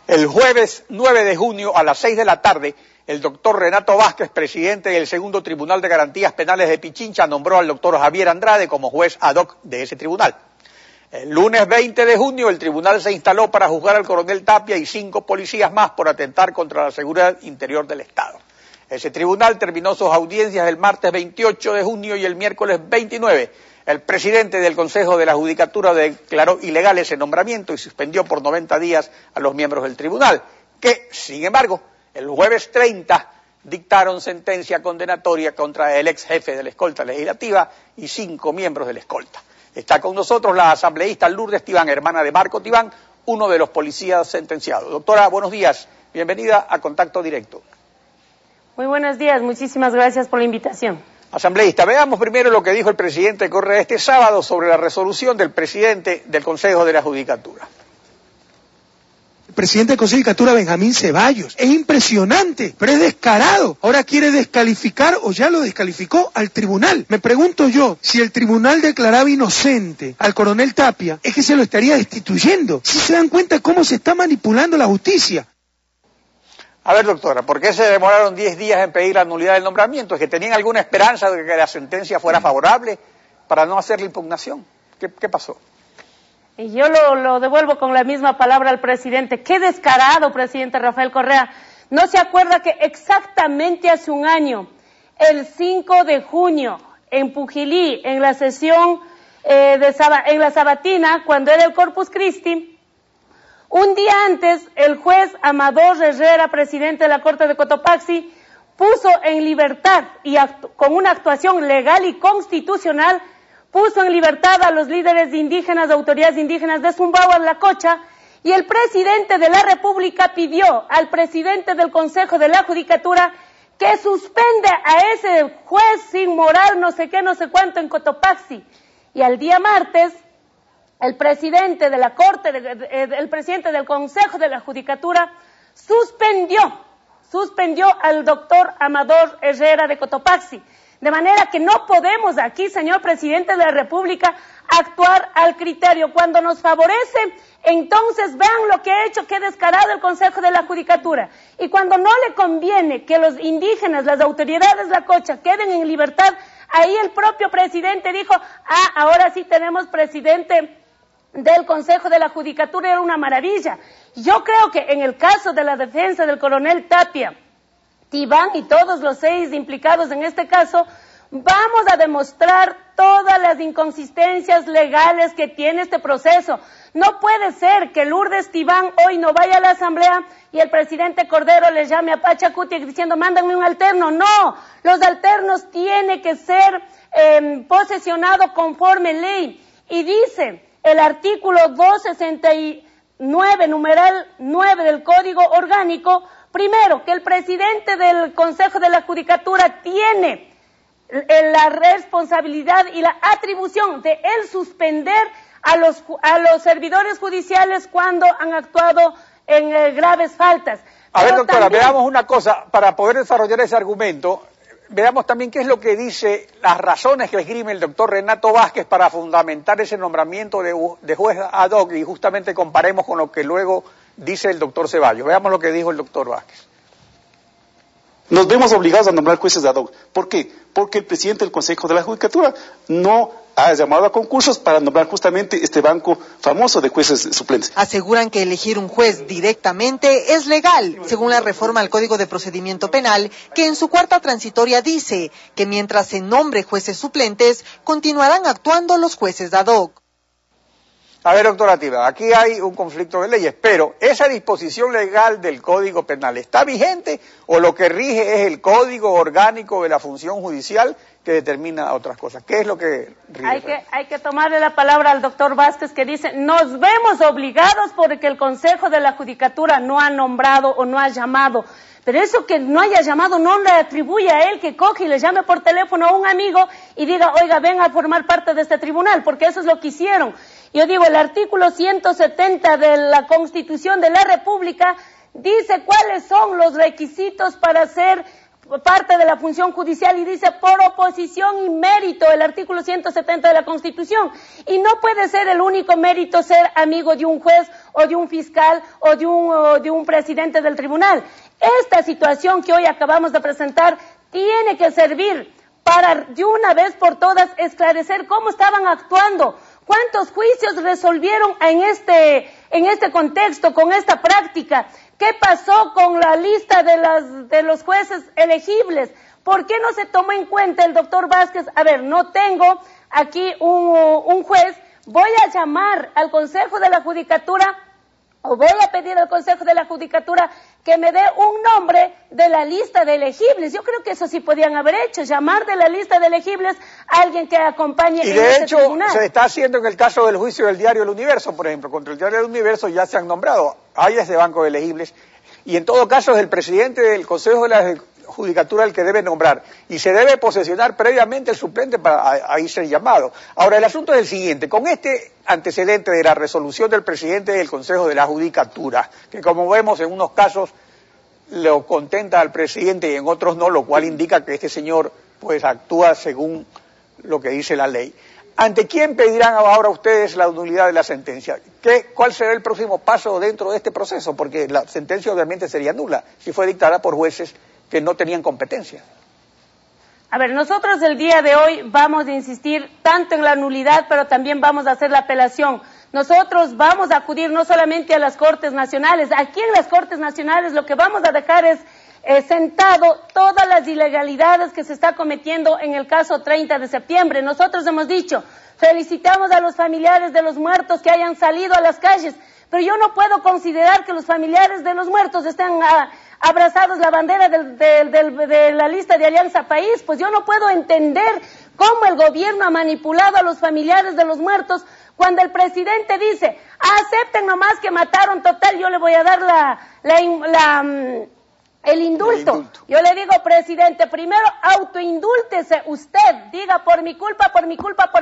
El jueves 9 de junio a las 6 de la tarde, el doctor Renato Vázquez, presidente del segundo Tribunal de Garantías Penales de Pichincha, nombró al doctor Javier Andrade como juez ad hoc de ese tribunal. El lunes 20 de junio, el tribunal se instaló para juzgar al coronel Tapia y 5 policías más por atentar contra la seguridad interior del Estado. Ese tribunal terminó sus audiencias el martes 28 de junio y el miércoles 29. El presidente del Consejo de la Judicatura declaró ilegal ese nombramiento y suspendió por 90 días a los miembros del tribunal, que, sin embargo, el jueves 30 dictaron sentencia condenatoria contra el ex jefe de la escolta legislativa y 5 miembros de la escolta. Está con nosotros la asambleísta Lourdes Tibán, hermana de Marco Tibán, uno de los policías sentenciados. Doctora, buenos días. Bienvenida a Contacto Directo. Muy buenos días. Muchísimas gracias por la invitación. Asambleísta, veamos primero lo que dijo el presidente Correa este sábado sobre la resolución del presidente del Consejo de la Judicatura. El presidente del Consejo de Judicatura, Benjamín Ceballos, es impresionante, pero es descarado. Ahora quiere descalificar, o ya lo descalificó, al tribunal. Me pregunto yo, si el tribunal declaraba inocente al coronel Tapia, es que se lo estaría destituyendo. Si se dan cuenta cómo se está manipulando la justicia. A ver, doctora, ¿por qué se demoraron 10 días en pedir la nulidad del nombramiento? ¿Es que tenían alguna esperanza de que la sentencia fuera favorable para no hacer la impugnación? ¿Qué pasó? Y yo lo devuelvo con la misma palabra al presidente. Qué descarado, presidente Rafael Correa. ¿No se acuerda que exactamente hace un año, el 5 de junio, en Pujilí, en la sesión en la Sabatina, cuando era el Corpus Christi, un día antes, el juez Amador Herrera, presidente de la Corte de Cotopaxi, puso en libertad y con una actuación legal y constitucional, puso en libertad a los líderes indígenas, autoridades indígenas de Sumbawa, La Cocha, y el presidente de la República pidió al presidente del Consejo de la Judicatura que suspenda a ese juez sin moral, no sé qué, no sé cuánto, en Cotopaxi. Y al día martes, el presidente de la Corte, el presidente del Consejo de la Judicatura suspendió al doctor Amador Herrera de Cotopaxi. De manera que no podemos aquí, señor presidente de la República, actuar al criterio. Cuando nos favorece, entonces vean lo que ha hecho, qué descarado el Consejo de la Judicatura. Y cuando no le conviene que los indígenas, las autoridades de La Cocha queden en libertad, ahí el propio presidente dijo, ahora sí tenemos presidente del Consejo de la Judicatura, era una maravilla. Yo creo que en el caso de la defensa del coronel Tapia, Tibán y todos los 6 implicados en este caso, vamos a demostrar todas las inconsistencias legales que tiene este proceso. No puede ser que Lourdes Tibán hoy no vaya a la asamblea y el presidente Cordero le llame a Pachacuti diciendo, mándame un alterno. No, los alternos tienen que ser posesionados conforme ley. Y dice el artículo 269, numeral 9 del Código Orgánico, primero, que el presidente del Consejo de la Judicatura tiene la responsabilidad y la atribución de él suspender a los servidores judiciales cuando han actuado en graves faltas. A ver, doctora, también veamos una cosa, para poder desarrollar ese argumento, veamos también qué es lo que dice, las razones que esgrime el doctor Renato Vázquez para fundamentar ese nombramiento de juez ad hoc, y justamente comparemos con lo que luego dice el doctor Ceballos. Veamos lo que dijo el doctor Vázquez. Nos vemos obligados a nombrar jueces ad hoc. ¿Por qué? Porque el presidente del Consejo de la Judicatura no ha llamado a concursos para nombrar justamente este banco famoso de jueces suplentes. Aseguran que elegir un juez directamente es legal, según la reforma al Código de Procedimiento Penal, que en su cuarta transitoria dice que mientras se nombre jueces suplentes, continuarán actuando los jueces ad hoc. A ver, doctora Tibán, aquí hay un conflicto de leyes, pero ¿esa disposición legal del Código Penal está vigente o lo que rige es el Código Orgánico de la Función Judicial que determina otras cosas? ¿Qué es lo que rige? Hay que tomarle la palabra al doctor Vázquez, que dice, nos vemos obligados porque el Consejo de la Judicatura no ha nombrado o no ha llamado. Pero eso que no haya llamado no le atribuye a él que coge y le llame por teléfono a un amigo y diga, oiga, ven a formar parte de este tribunal, porque eso es lo que hicieron. Yo digo, el artículo 170 de la Constitución de la República dice cuáles son los requisitos para ser parte de la función judicial y dice por oposición y mérito, el artículo 170 de la Constitución. Y no puede ser el único mérito ser amigo de un juez o de un fiscal o de un presidente del tribunal. Esta situación que hoy acabamos de presentar tiene que servir para de una vez por todas esclarecer cómo estaban actuando, cuántos juicios resolvieron en este contexto, con esta práctica. ¿Qué pasó con la lista de los jueces elegibles? ¿Por qué no se tomó en cuenta el doctor Vázquez? A ver, no tengo aquí un juez, voy a llamar al Consejo de la Judicatura o voy a pedir al Consejo de la Judicatura que me dé un nombre de la lista de elegibles. Yo creo que eso sí podían haber hecho, llamar de la lista de elegibles a alguien que acompañe en este tribunal. Y de hecho se está haciendo en el caso del juicio del diario El Universo, por ejemplo. Contra el diario El Universo ya se han nombrado, hay ese banco de elegibles, y en todo caso es el presidente del Consejo de la Judicatura el que debe nombrar, y se debe posesionar previamente el suplente para ahí ser llamado. Ahora, el asunto es el siguiente: con este antecedente de la resolución del presidente del Consejo de la Judicatura, que como vemos en unos casos lo contenta al presidente y en otros no, lo cual indica que este señor pues actúa según lo que dice la ley. ¿Ante quién pedirán ahora ustedes la nulidad de la sentencia? ¿Cuál será el próximo paso dentro de este proceso? Porque la sentencia obviamente sería nula si fue dictada por jueces que no tenían competencia. A ver, nosotros el día de hoy vamos a insistir tanto en la nulidad, pero también vamos a hacer la apelación. Nosotros vamos a acudir no solamente a las Cortes Nacionales, aquí en las Cortes Nacionales lo que vamos a dejar es sentado todas las ilegalidades que se está cometiendo en el caso 30 de septiembre. Nosotros hemos dicho, felicitamos a los familiares de los muertos que hayan salido a las calles, pero yo no puedo considerar que los familiares de los muertos estén abrazados la bandera de la lista de Alianza País. Pues yo no puedo entender cómo el gobierno ha manipulado a los familiares de los muertos cuando el presidente dice, acepten nomás que mataron, total, yo le voy a dar el indulto. Yo le digo, presidente, primero autoindúltese usted, diga por mi culpa, por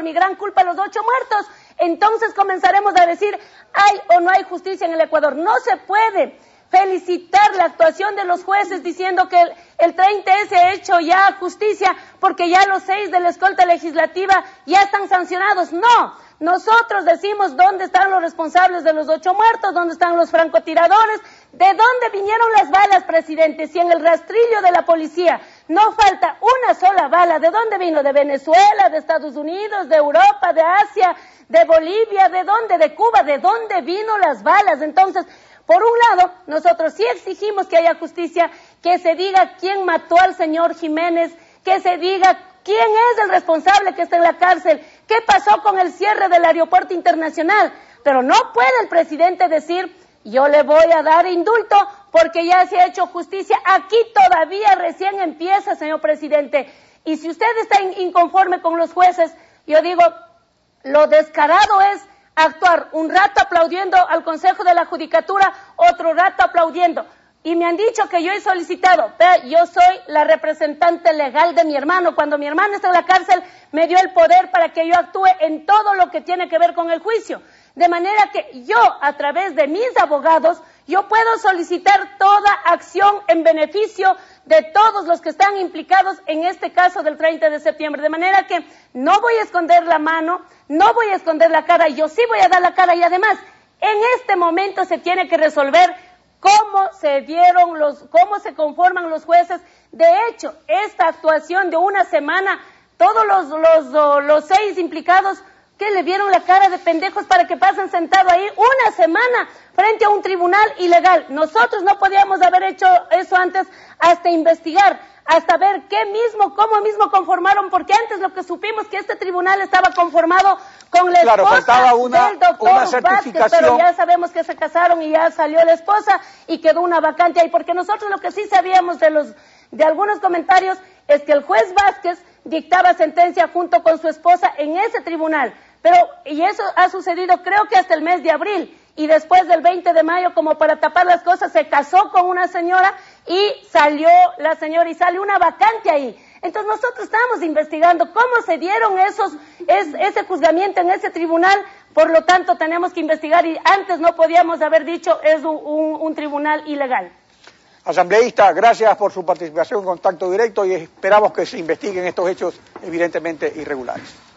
mi gran culpa los 8 muertos, entonces comenzaremos a decir, hay o no hay justicia en el Ecuador. No se puede felicitar la actuación de los jueces diciendo que el 30S ha hecho ya justicia porque ya los 6 de la escolta legislativa ya están sancionados. No, nosotros decimos dónde están los responsables de los 8 muertos, dónde están los francotiradores, de dónde vinieron las balas, presidente. Si en el rastrillo de la policía no falta una sola bala, ¿de dónde vino? ¿De Venezuela, de Estados Unidos, de Europa, de Asia, de Bolivia? ¿De dónde? ¿De Cuba? ¿De dónde vino las balas? Entonces, por un lado, nosotros sí exigimos que haya justicia, que se diga quién mató al señor Jiménez, que se diga quién es el responsable que está en la cárcel, qué pasó con el cierre del aeropuerto internacional. Pero no puede el presidente decir, yo le voy a dar indulto porque ya se ha hecho justicia. Aquí todavía recién empieza, señor presidente. Y si usted está inconforme con los jueces, yo digo, lo descarado es actuar un rato aplaudiendo al Consejo de la Judicatura, otro rato aplaudiendo. Y me han dicho que yo he solicitado, pero yo soy la representante legal de mi hermano. Cuando mi hermano está en la cárcel, me dio el poder para que yo actúe en todo lo que tiene que ver con el juicio. De manera que yo, a través de mis abogados, yo puedo solicitar toda acción en beneficio de todos los que están implicados en este caso del 30 de septiembre. De manera que no voy a esconder la mano, no voy a esconder la cara, yo sí voy a dar la cara. Y además, en este momento se tiene que resolver cómo se conforman los jueces. De hecho, esta actuación de una semana, todos los 6 implicados, que le vieron la cara de pendejos para que pasen sentado ahí una semana frente a un tribunal ilegal. Nosotros no podíamos haber hecho eso antes, hasta investigar, hasta ver cómo mismo conformaron, porque antes lo que supimos que este tribunal estaba conformado con la esposa del doctor Vázquez, pero ya sabemos que se casaron y ya salió la esposa y quedó una vacante ahí, porque nosotros lo que sí sabíamos de algunos comentarios es que el juez Vázquez dictaba sentencia junto con su esposa en ese tribunal, y eso ha sucedido creo que hasta el mes de abril, y después del 20 de mayo, como para tapar las cosas, se casó con una señora y salió la señora y sale una vacante ahí. Entonces nosotros estamos investigando cómo se dieron ese juzgamiento en ese tribunal, por lo tanto tenemos que investigar, y antes no podíamos haber dicho es un tribunal ilegal. Asambleísta, gracias por su participación en Contacto Directo y esperamos que se investiguen estos hechos evidentemente irregulares.